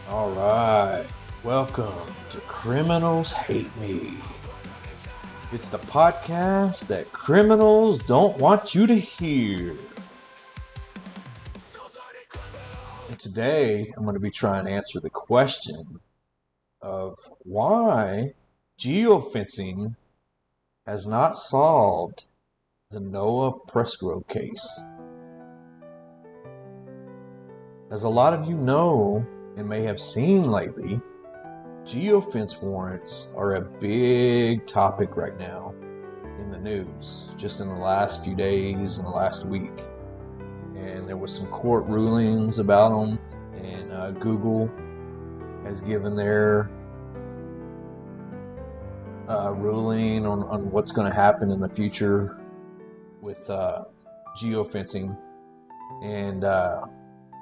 All right, welcome to Criminals Hate Me. It's the podcast that criminals don't want you to hear. And today, I'm going to be trying to answer the question of why geofencing has not solved the Noah Presgrove case. As a lot of you know and may have seen lately, geofence warrants are a big topic right now in the news, just in the last few days and the last week. And there was some court rulings about them, and Google has given their ruling on what's going to happen in the future with geofencing. And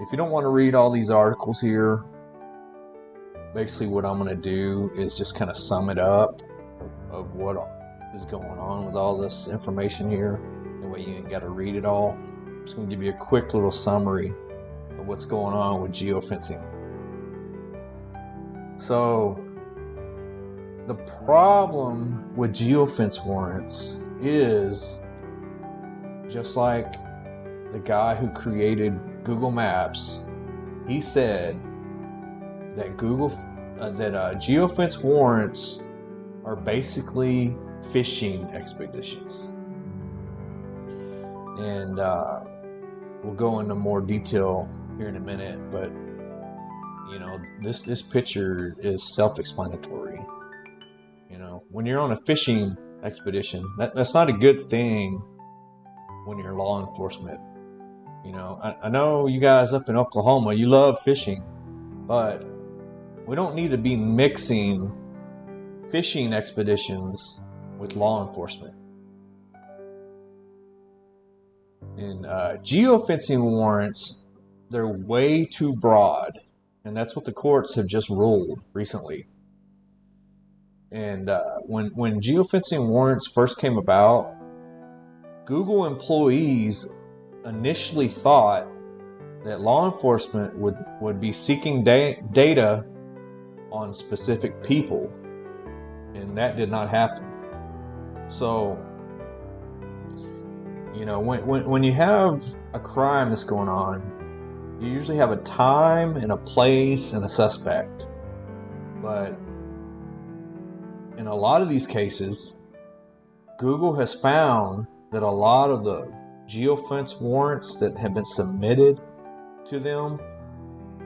if you don't want to read all these articles here, basically what I'm going to do is just kind of sum it up of what is going on with all this information here. That way you ain't got to read it all. I'm just going to give you a quick little summary of what's going on with geofencing. So the problem with geofence warrants is just like the guy who created Google Maps. He said that geofence warrants are basically fishing expeditions, and we'll go into more detail here in a minute. But you know, this picture is self-explanatory. You know, when you're on a fishing expedition, that's not a good thing when you're law enforcement. You know, I know you guys up in Oklahoma, you love fishing, but we don't need to be mixing fishing expeditions with law enforcement. And geofencing warrants, they're way too broad, and that's what the courts have just ruled recently. And when geofencing warrants first came about, Google employees initially thought that law enforcement would be seeking data on specific people, and that did not happen. So, you know, when you have a crime that's going on, you usually have a time and a place and a suspect. But in a lot of these cases, Google has found that a lot of the geofence warrants that have been submitted to them,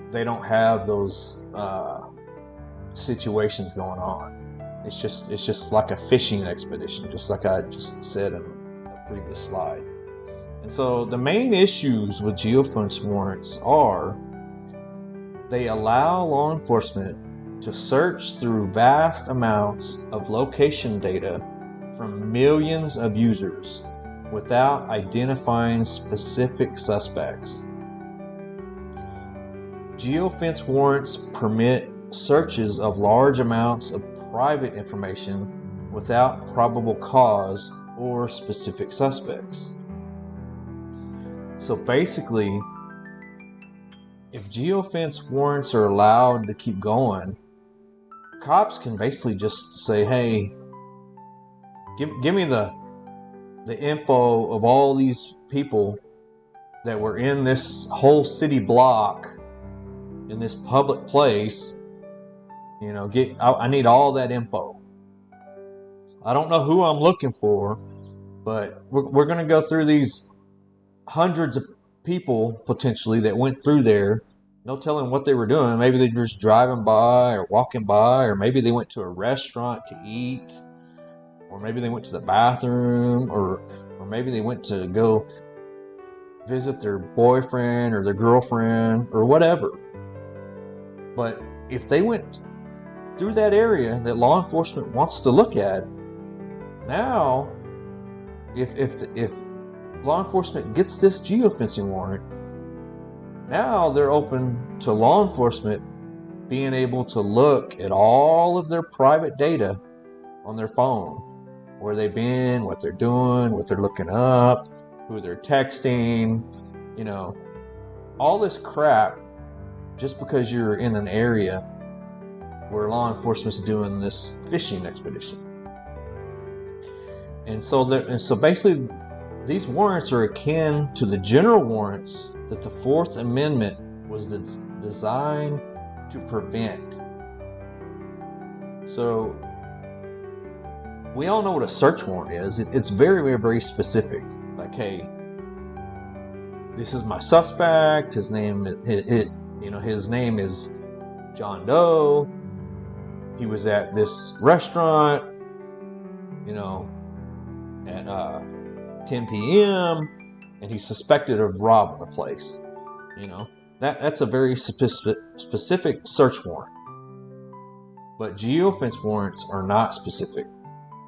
they don't have those situations going on. It's just like a fishing expedition, just like I just said in a previous slide. And so the main issues with geofence warrants are they allow law enforcement to search through vast amounts of location data from millions of users without identifying specific suspects. Geofence warrants permit searches of large amounts of private information without probable cause or specific suspects. So basically, if geofence warrants are allowed to keep going, cops can basically just say, hey, give me the info of all these people that were in this whole city block, in this public place. You know, I need all that info. I don't know who I'm looking for, but we're going to go through these hundreds of people potentially that went through there. No telling what they were doing. Maybe they were just driving by or walking by, or maybe they went to a restaurant to eat, or maybe they went to the bathroom, or maybe they went to go visit their boyfriend or their girlfriend or whatever. But if they went through that area that law enforcement wants to look at, now if law enforcement gets this geofencing warrant, now they're open to law enforcement being able to look at all of their private data on their phone, where they've been, what they're doing, what they're looking up, who they're texting, you know, all this crap just because you're in an area where law enforcement is doing this fishing expedition. And so basically, these warrants are akin to the general warrants that the Fourth Amendment was designed to prevent. So we all know what a search warrant is. It's very, very, very specific. Like, hey, this is my suspect. His name is John Doe. He was at this restaurant, at 10 p.m. and he's suspected of robbing the place. That's a very specific search warrant. But geofence warrants are not specific.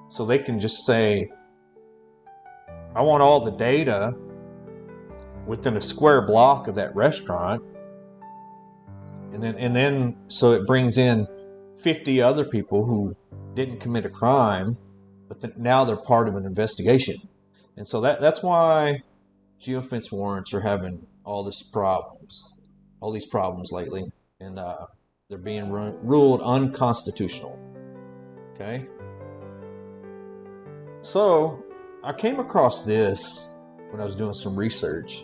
So they can just say, I want all the data within a square block of that restaurant. And then so it brings in 50 other people who didn't commit a crime, but now they're part of an investigation. And so that's why geofence warrants are having all these problems lately, and they're being ruled unconstitutional. Okay? So I came across this when I was doing some research,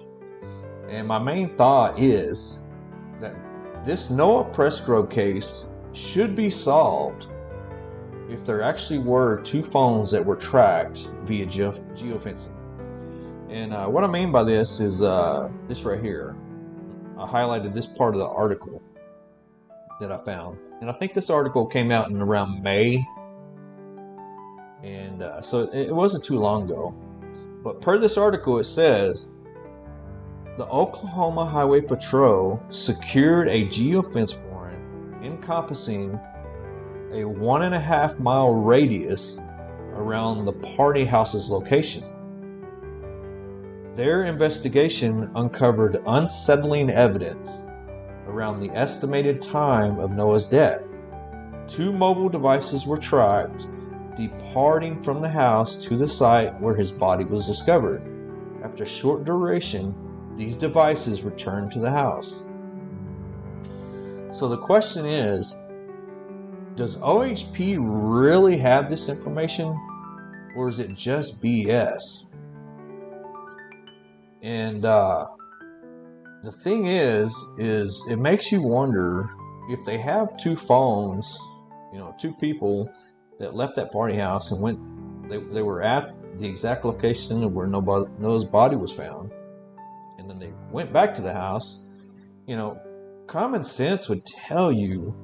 and my main thought is that this Noah Presgrove case should be solved if there actually were 2 phones that were tracked via geofencing. And what I mean by this is this right here. I highlighted this part of the article that I found. And I think this article came out in around May. And so it wasn't too long ago. But per this article, it says, the Oklahoma Highway Patrol secured a geofence warrant encompassing a 1.5 mile radius around the party house's location. Their investigation uncovered unsettling evidence around the estimated time of Noah's death. 2 mobile devices were tracked departing from the house to the site where his body was discovered. After a short duration, these devices returned to the house. So the question is, does OHP really have this information, or is it just BS? And the thing is it makes you wonder if they have 2 phones, 2 people that left that party house and went, they were at the exact location of where Noah's body was found, and then they went back to the house. Common sense would tell you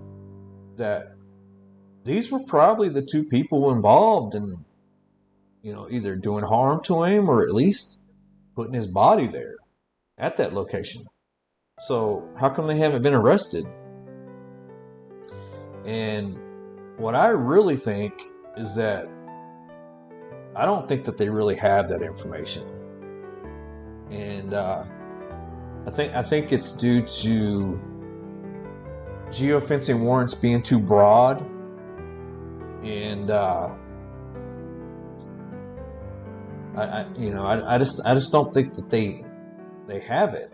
that these were probably the 2 people involved in, either doing harm to him or at least putting his body there at that location. So how come they haven't been arrested? And what I really think is that I don't think that they really have that information. And I think it's due to geofencing warrants being too broad, and I just don't think that they have it,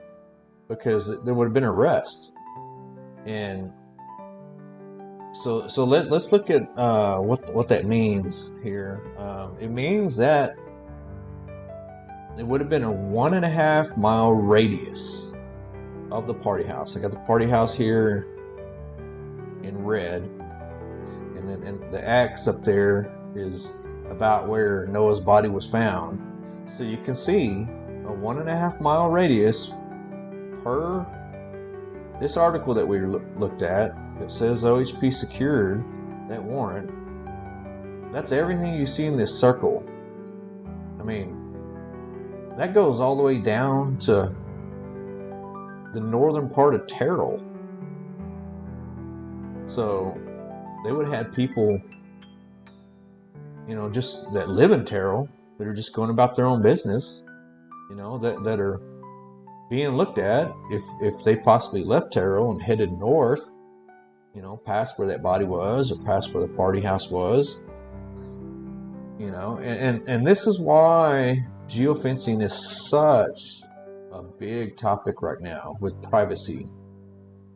because there would have been an arrest. And so let's look at what that means here. It means that it would have been a 1.5 mile radius of the party house. I got the party house here in red, and the X up there is about where Noah's body was found. So you can see a 1.5 mile radius per this article that we looked at. It says OHP secured that warrant. That's everything you see in this circle. I mean, that goes all the way down to the northern part of Terral. So they would have had people, just that live in Terral, that are just going about their own business, that are being looked at if they possibly left Terral and headed north, past where that body was, or past where the party house was. And this is why geofencing is such a big topic right now with privacy.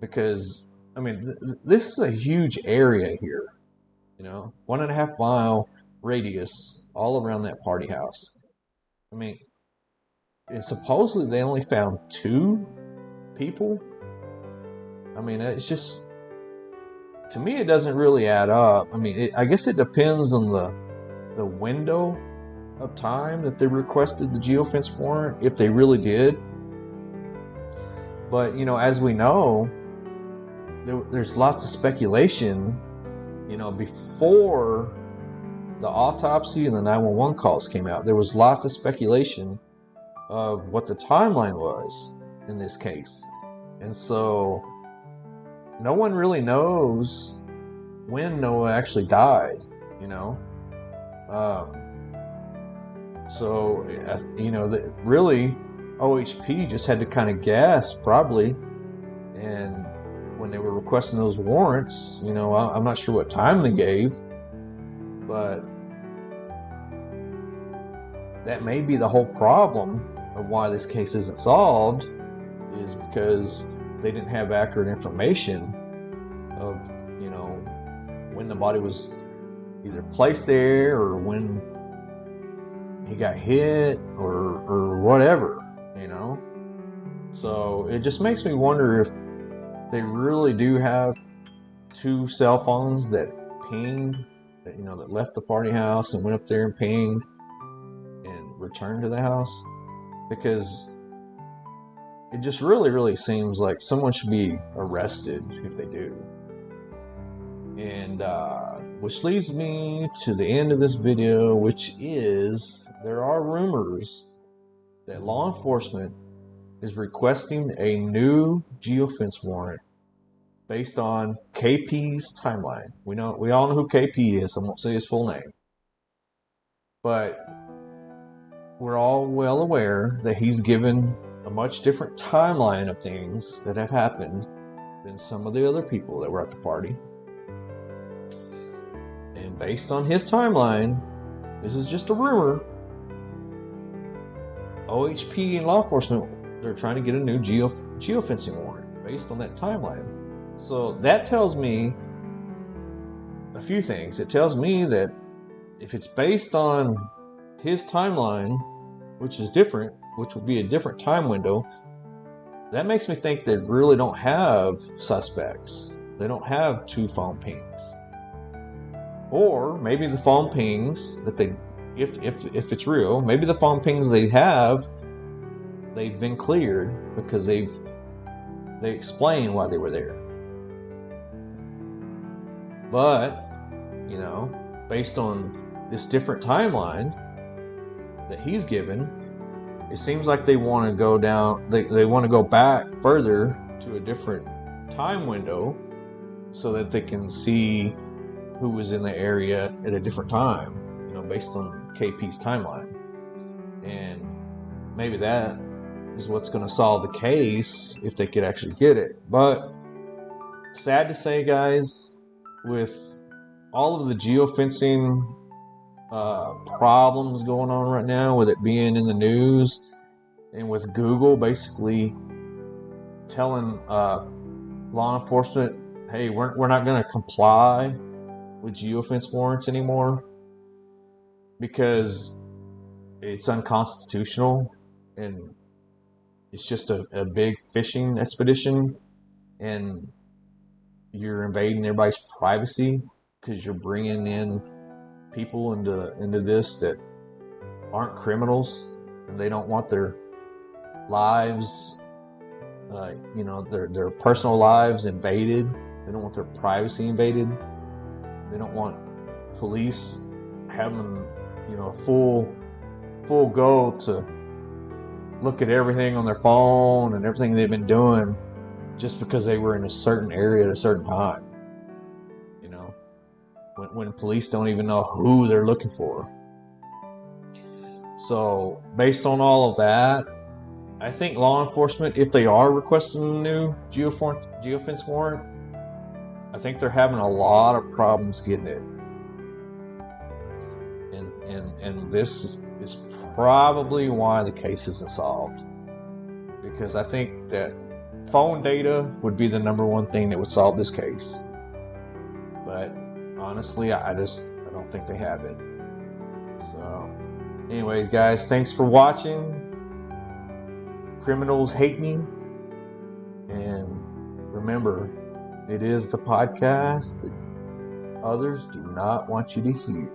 because I mean, this is a huge area here, 1.5 mile radius all around that party house. I mean, and supposedly they only found 2 people. I mean, it's just, to me, it doesn't really add up. I mean, I guess it depends on the window of time that they requested the geofence warrant, if they really did. But, as we know, there's lots of speculation, before the autopsy and the 911 calls came out. There was lots of speculation of what the timeline was in this case. And so no one really knows when Noah actually died, So, really, OHP just had to kind of guess, probably. And when they were requesting those warrants, I'm not sure what time they gave, but that may be the whole problem of why this case isn't solved, is because they didn't have accurate information of, when the body was either placed there, or when he got hit, or whatever, So it just makes me wonder if they really do have 2 cell phones that pinged, that left the party house and went up there and pinged and returned to the house, because it just really seems like someone should be arrested if they do. And which leads me to the end of this video, which is, there are rumors that law enforcement is requesting a new geofence warrant based on KP's timeline. We all know who KP is. I won't say his full name, but we're all well aware that he's given a much different timeline of things that have happened than some of the other people that were at the party. And based on his timeline, this is just a rumor, OHP and law enforcement, they're trying to get a new geofencing warrant based on that timeline. So that tells me a few things. It tells me that if it's based on his timeline, which is different, which would be a different time window, that makes me think they really don't have suspects. They don't have 2 phone pings. Or maybe the phone pings that they, if it's real, maybe the phone pings they have, they've been cleared because they explain why they were there. But, based on this different timeline that he's given, it seems like they want to go down, they want to go back further to a different time window so that they can see who was in the area at a different time, based on KP's timeline. And maybe that is what's going to solve the case, if they could actually get it. But sad to say, guys, with all of the geofencing problems going on right now, with it being in the news, and with Google basically telling law enforcement, hey, we're not going to comply with geofence warrants anymore because it's unconstitutional and it's just a big fishing expedition, and you're invading everybody's privacy because you're bringing in people into this that aren't criminals, and they don't want their lives, their personal lives invaded. They don't want their privacy invaded. They don't want police having, full go to look at everything on their phone and everything they've been doing just because they were in a certain area at a certain time. When police don't even know who they're looking for. So based on all of that, I think law enforcement, if they are requesting a new geofence warrant, I think they're having a lot of problems getting it. And this is probably why the case isn't solved. Because I think that phone data would be the number one thing that would solve this case. But honestly, I don't think they have it. So anyways, guys, thanks for watching. Criminals hate me. And remember, it is the podcast that others do not want you to hear.